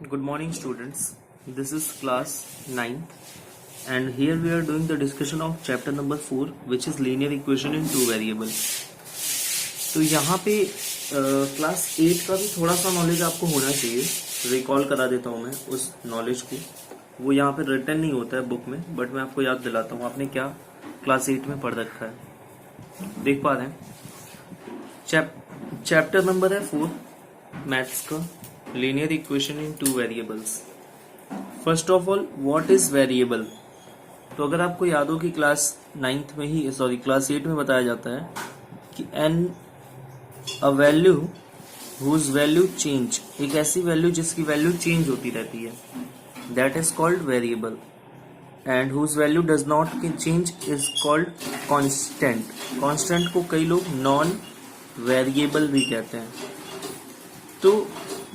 Good morning, students. This is class 9, and here we are doing the discussion of chapter number 4, which is linear equation in two variable. तो यहाँ पे class 8 का भी थोड़ा सा knowledge आपको होना चाहिए. रिकॉल करा देता हूँ मैं उस नॉलेज को. वो यहाँ पे रिटन नहीं होता है बुक में, बट मैं आपको याद दिलाता हूँ आपने क्या क्लास 8 में पढ़ रखा है. देख पा रहे हैं. चैप्टर नंबर है 4 मैथ्स का, linear equation in two variables. First of all, what is variable? तो अगर आपको याद हो कि क्लास 8 में बताया जाता है कि an a value whose value change, एक ऐसी वैल्यू जिसकी वैल्यू चेंज होती रहती है, that is called variable. And whose value does not change is called constant. Constant को कई लोग नॉन वेरिएबल भी कहते हैं. तो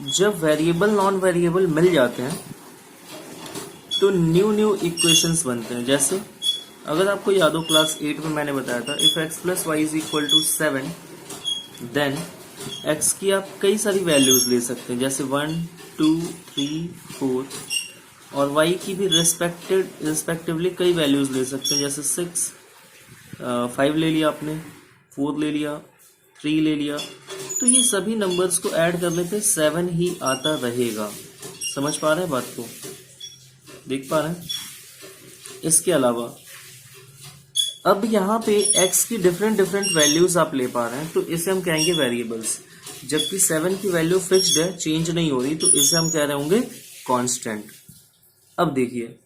जब वेरिएबल नॉन वेरिएबल मिल जाते हैं तो न्यू इक्वेशंस बनते हैं. जैसे अगर आपको याद हो क्लास 8 में मैंने बताया था, if x plus Y is equal to 7, then x की आप कई सारी वैल्यूज ले सकते हैं, जैसे 1, 2, 3, 4, और y की भी रिस्पेक्टिवली कई वैल्यूज ले सकते हैं, जैसे 6, 5 ले लिया आपने, 4 ले लिया, 3 ले लिया. तो ये सभी नंबर्स को ऐड करने पे 7 ही आता रहेगा. समझ पा रहे हैं बात को? देख पा रहे हैं? इसके अलावा अब यहाँ पे x की डिफरेंट वैल्यूज आप ले पा रहे हैं, तो इसे हम कहेंगे वेरिएबल्स. जबकि 7 की वैल्यू फिक्स्ड है, चेंज नहीं हो रही, तो इसे हम कह रहे होंगे कांस्टेंट. अब देखिए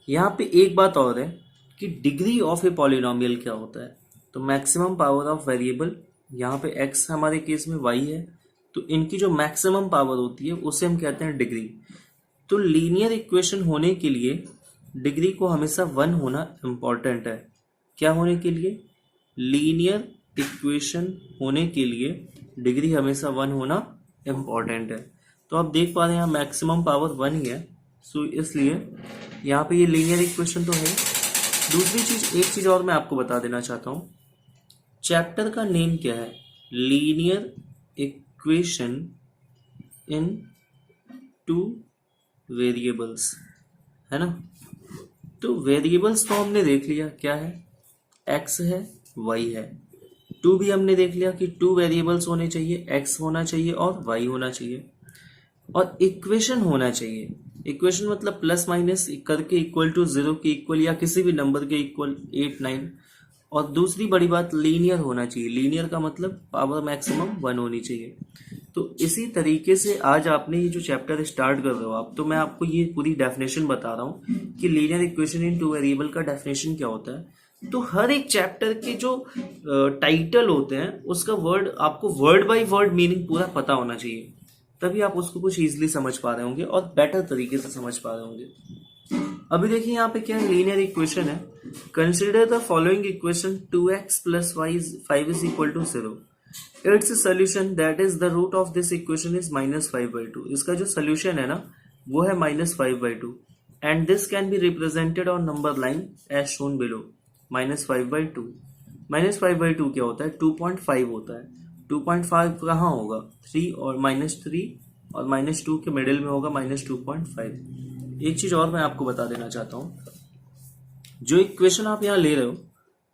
यहाँ पे एक बात और है कि डिग्री ऑफ ए पॉलिनोमियल क्या होता है. तो मैक्सिमम पावर ऑफ वेरिएबल, यहाँ पे x हमारे केस में y है, तो इनकी जो मैक्सिमम पावर होती है उसे हम कहते हैं डिग्री. तो लीनियर इक्वेशन होने के लिए डिग्री को हमेशा 1 होना इम्पॉर्टेंट है. क्या होने के लिए? लीनियर इक्वेशन होने के लिए डिग्री हमेशा 1 होना इम्पॉर्टेंट है. तो आप देख पा रहे हैं यहाँ मैक्सिमम पावर 1 ही है, सो इसलिए यहाँ पे ये लीनियर इक्वेशन तो है. दूसरी चीज, एक चीज और मैं आपको बता देना चाहता हूँ. चैप्टर का नेम क्या है? Linear equation in two variables, है ना. तो वेरिएबल्स तो हमने देख लिया क्या है, x है, y है. टू भी हमने देख लिया कि 2 वेरिएबल्स होने चाहिए, x होना चाहिए और y होना चाहिए. और इक्वेशन होना चाहिए. इक्वेशन मतलब प्लस माइनस करके इक्वल टू 0 के इक्वल या किसी भी नंबर के इक्वल 8, 9. और दूसरी बड़ी बात, लीनियर होना चाहिए. लीनियर का मतलब पावर मैक्सिमम 1 होनी चाहिए. तो इसी तरीके से आज आपने ये जो चैप्टर स्टार्ट कर रहे हो आप, तो मैं आपको ये पूरी डेफिनेशन बता रहा हूँ कि linear equation in two variable का डेफिनेशन क्या होता है. तो हर एक चैप्टर के जो टाइटल होते हैं उसका वर्ड आपको वर्ड बाय वर्ड मीनिंग पूरा पता होना चाहिए, तभी आप उसको कुछ इजीली समझ पा रहे होंगे और बेटर तरीके से समझ पा रहे होंगे. अभी देखिए यहाँ पे क्या लीनियर इक्वेशन है. Consider the following equation 2x plus Y 5 is equal to 0. Its solution that is the root of this equation is -5/2. इसका जो सोल्यूशन है ना वो है -5/2. And this can be represented on number line as shown below. -5/2. -5/2 क्या होता है? 2.5 होता है. 2.5 कहाँ होगा? 3 और -3 और -2 के मिडिल में होगा -2.5. एक चीज और मैं आपको बता देना चाहता हूँ. जो इक्वेशन आप यहाँ ले रहे हो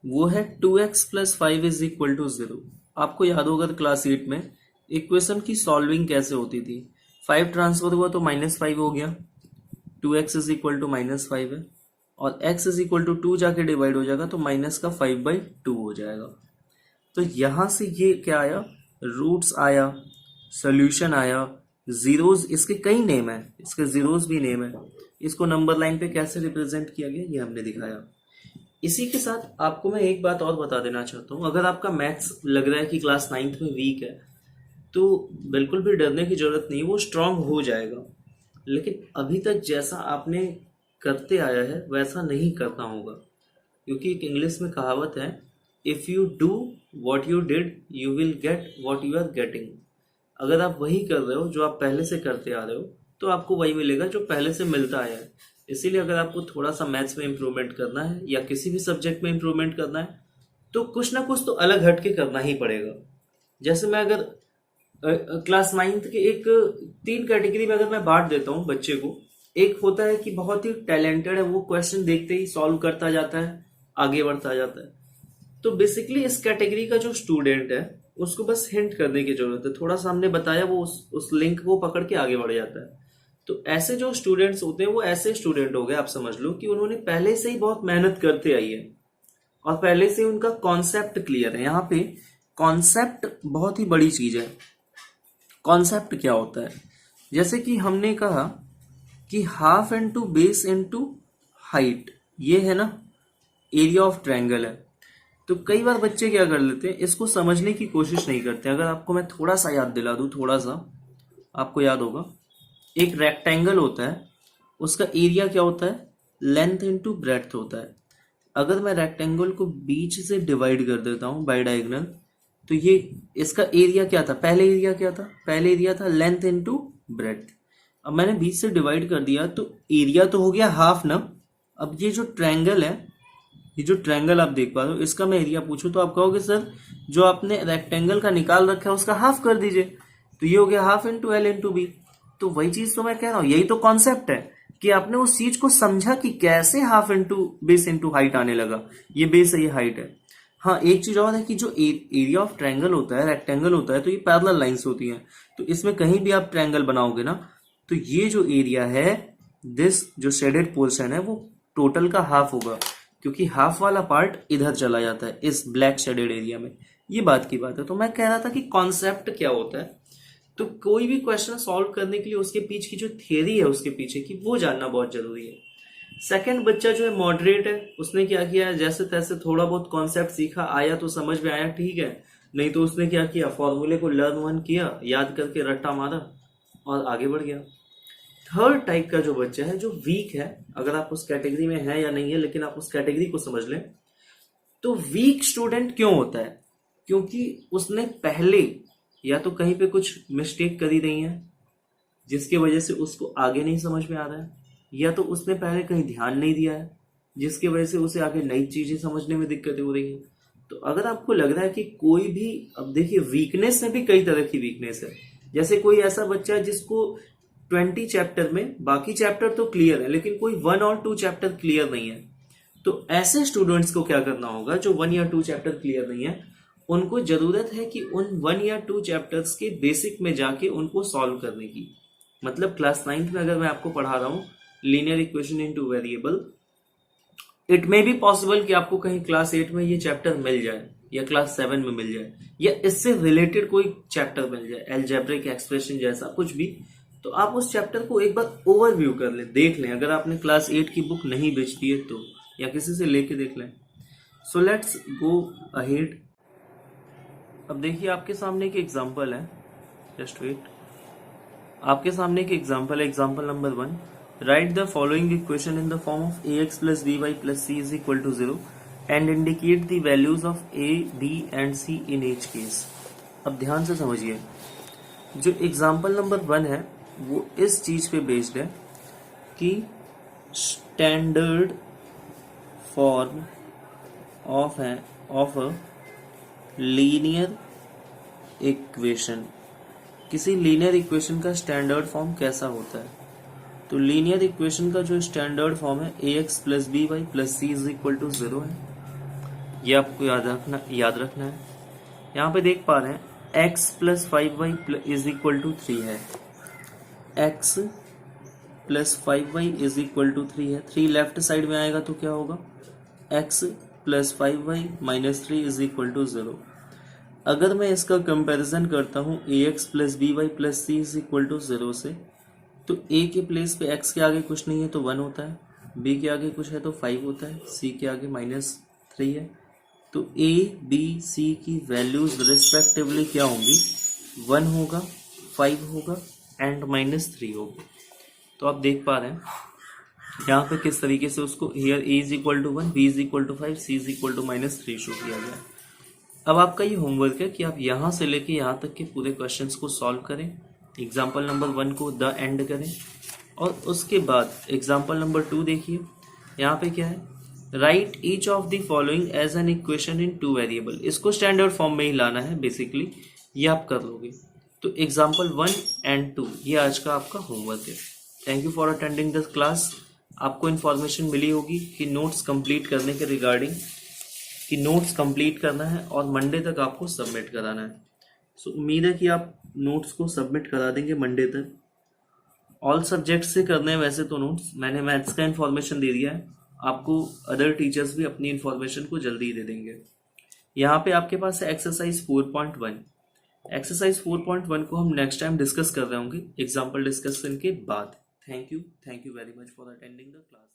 वो है 2x plus 5 is equal to 0. आपको याद होगा क्लास 8 में इक्वेशन की सॉल्विंग कैसे होती थी. 5 ट्रांसफर हुआ तो -5 हो गया, 2x इज इक्वल टू -5 है, और x इज इक्वल टू 2 जाके डिवाइड हो जाएगा तो माइनस का 5/2 हो जाएगा. तो यहां से ये क्या आया? रूट्स आया, सोल्यूशन आया, जीरोस. इसके कई नेम है, इसके जीरोस भी नेम है. इसको नंबर लाइन पे कैसे रिप्रेजेंट किया गया ये हमने दिखाया. इसी के साथ आपको मैं एक बात और बता देना चाहता हूँ. अगर आपका मैथ्स लग रहा है कि क्लास 9 में वीक है तो बिल्कुल भी डरने की जरूरत नहीं, वो स्ट्रांग हो जाएगा. लेकिन अभी तक जैसा आपने करते आया है वैसा नहीं करना होगा, क्योंकि एक इंग्लिश में कहावत है, if you do what you did you will get what you are getting. अगर आप वही कर रहे हो जो आप पहले से करते आ रहे हो तो आपको वही मिलेगा जो पहले से मिलता आया है. इसीलिए अगर आपको थोड़ा सा मैथ्स में इम्प्रूवमेंट करना है या किसी भी सब्जेक्ट में इम्प्रूवमेंट करना है तो कुछ ना कुछ तो अलग हट के करना ही पड़ेगा. जैसे मैं अगर क्लास नाइन्थ के एक 3 कैटेगरी में अगर मैं बांट देता हूँ बच्चे को, एक होता है कि बहुत ही टैलेंटेड है, वो क्वेश्चन देखते ही सॉल्व करता जाता है, आगे बढ़ता जाता है। तो बेसिकली इस कैटेगरी का जो स्टूडेंट है उसको बस हिंट करने की जरूरत है, थोड़ा सा हमने बताया वो उस लिंक को पकड़ के आगे बढ़ जाता है। तो ऐसे जो स्टूडेंट्स होते हैं वो ऐसे स्टूडेंट हो गए, आप समझ लो कि उन्होंने पहले से ही बहुत मेहनत करते आई है और पहले से उनका कॉन्सेप्ट क्लियर है। यहाँ पे कॉन्सेप्ट बहुत ही बड़ी चीज है। कॉन्सेप्ट क्या होता है, जैसे कि हमने कहा कि half into base into height, ये है ना एरिया ऑफ ट्रायंगल है। तो कई बार बच्चे क्या कर लेते हैं, इसको समझने की कोशिश नहीं करते। अगर आपको मैं थोड़ा सा याद दिला दूं, थोड़ा सा आपको याद होगा, एक रेक्टेंगल होता है, उसका एरिया क्या होता है, लेंथ इंटू ब्रेड्थ होता है। अगर मैं रेक्टेंगल को बीच से डिवाइड कर देता हूं बाई डायगोनल, तो ये इसका एरिया क्या था, पहले एरिया क्या था, पहले एरिया था लेंथ इंटू ब्रेड्थ। अब मैंने बीच से डिवाइड कर दिया तो एरिया तो हो गया हाफ ना। अब ये जो ट्रायंगल है, ये जो ट्रायंगल आप देख पा रहे हो, इसका मैं एरिया पूछूं तो आप कहोगे सर जो आपने रेक्टेंगल का निकाल रखा है उसका हाफ कर दीजिए, तो ये हो गया half into L into B. तो वही चीज तो मैं कह रहा हूं, यही तो कॉन्सेप्ट है कि आपने उस चीज को समझा कि कैसे half into base into height आने लगा। ये बेस है, ये हाइट है। हाँ, एक चीज और है कि जो एरिया ऑफ ट्रायंगल होता है, रेक्टेंगल होता है, तो ये पैरेलल लाइंस होती हैं। तो इसमें कहीं भी आप ट्रायंगल बनाओगे ना, तो ये जो एरिया है, दिस जो शेडेड पोर्शन है, वो टोटल का हाफ होगा, क्योंकि हाफ वाला पार्ट इधर चला जाता है इस ब्लैक शेडेड एरिया में। ये बात की बात है। तो मैं कह रहा था कि कॉन्सेप्ट क्या होता है, तो कोई भी क्वेश्चन सॉल्व करने के लिए उसके पीछे की जो थियरी है उसके पीछे की, वो जानना बहुत जरूरी है। सेकंड, बच्चा जो है मॉडरेट है, उसने क्या किया, जैसे तैसे थोड़ा बहुत कॉन्सेप्ट सीखा, आया तो समझ में आया, ठीक है, नहीं तो उसने क्या किया, फॉर्मूले को लर्न वन किया, याद करके रट्टा मारा और आगे बढ़ गया। थर्ड टाइप का जो बच्चा है, जो वीक है, अगर आप उस कैटेगरी में है या नहीं है, लेकिन आप उस कैटेगरी को समझ लें, तो वीक स्टूडेंट क्यों होता है, क्योंकि उसने पहले या तो कहीं पे कुछ मिस्टेक करी रही है जिसकी वजह से उसको आगे नहीं समझ में आ रहा है, या तो उसने पहले कहीं ध्यान नहीं दिया है जिसकी वजह से उसे आगे नई चीजें समझने में दिक्कतें हो रही है। तो अगर आपको लग रहा है कि कोई भी, अब देखिए वीकनेस में भी कई तरह की वीकनेस है। जैसे कोई ऐसा बच्चा है जिसको 20 चैप्टर में, बाकी चैप्टर तो क्लियर है लेकिन कोई 1 और 2 चैप्टर क्लियर नहीं है, तो ऐसे स्टूडेंट्स को क्या करना होगा, जो 1 या 2 चैप्टर क्लियर नहीं है, उनको जरूरत है कि उन 1 या 2 चैप्टर्स के बेसिक में जाके उनको सॉल्व करने की। मतलब क्लास 9th में अगर मैं आपको पढ़ा रहा हूं linear equation into variable, it may be possible कि आपको कहीं क्लास 8 में ये चैप्टर मिल जाए या क्लास 7 में मिल जाए, या इससे रिलेटेड कोई चैप्टर मिल जाए, अलजेब्रिक एक्सप्रेशन जैसा कुछ भी। तो आप उस चैप्टर को एक बार ओवरव्यू कर लें, देख लें, अगर आपने क्लास 8 की बुक नहीं बेचती है तो, या किसी से लेके देख लें। So let's go ahead. अब देखिए आपके सामने एक एग्जांपल है, जस्ट वेट। आपके सामने एक एग्जांपल है, example number 1। Write the following equation in the form of ax plus by plus c is equal to 0 and indicate the values of a, b and c in each case. अब ध्यान से समझिए, जो example number 1 है वो इस चीज पे बेस्ड है कि standard form of a linear equation, किसी लीनियर इक्वेशन का स्टैंडर्ड फॉर्म कैसा होता है। तो लीनियर इक्वेशन का जो स्टैंडर्ड फॉर्म है ax plus by plus c is equal to 0 है। ये आपको याद रखना है। यहाँ पे देख पा रहे हैं x plus 5y is equal to 3 है, x plus 5y is equal to 3 है। 3 लेफ्ट साइड में आएगा तो क्या होगा, x plus 5y minus 3 is equal to 0। अगर मैं इसका कंपैरिजन करता हूँ ax plus by plus c is equal to 0 से, तो a के प्लेस पे x के आगे कुछ नहीं है तो 1 होता है, b के आगे कुछ है तो 5 होता है, c के आगे माइनस 3 है। तो a, b, c की वैल्यूज रिस्पेक्टिवली क्या होंगी, 1 होगा, 5 होगा एंड माइनस 3 होगा। तो आप देख पा रहे हैं यहाँ पे किस तरीके से उसको here a is equal to 1, b is equal to 5, c is equal to minus 3 show किया गया। अब आपका ये होमवर्क है कि आप यहाँ से लेके यहाँ तक के पूरे क्वेश्चंस को सॉल्व करें, एग्जाम्पल नंबर 1 को द एंड करें, और उसके बाद एग्जाम्पल नंबर 2 देखिए। यहाँ पे क्या है, write each of the following as an equation in 2 variable. इसको स्टैंडर्ड फॉर्म में ही लाना है बेसिकली, ये आप कर लोगे। तो एग्जाम्पल 1 एंड 2 ये आज का आपका होमवर्क है। Thank you for attending this class. आपको इन्फॉर्मेशन मिली होगी कि नोट्स कंप्लीट करने के रिगार्डिंग कि नोट्स कंप्लीट करना है और मंडे तक आपको सबमिट कराना है। सो उम्मीद है कि आप नोट्स को सबमिट करा देंगे मंडे तक। ऑल सब्जेक्ट से करने हैं वैसे तो नोट्स, मैंने मैथ्स का इन्फॉर्मेशन दे दिया है, आपको अदर टीचर्स भी अपनी इन्फॉर्मेशन को जल्दी दे देंगे। यहाँ पे आपके पास है एक्सरसाइज 4.1। एक्सरसाइज 4.1 को हम नेक्स्ट टाइम डिस्कस कर रहे होंगे एग्जाम्पल डिस्कशन के बाद। Thank you very much for attending the class.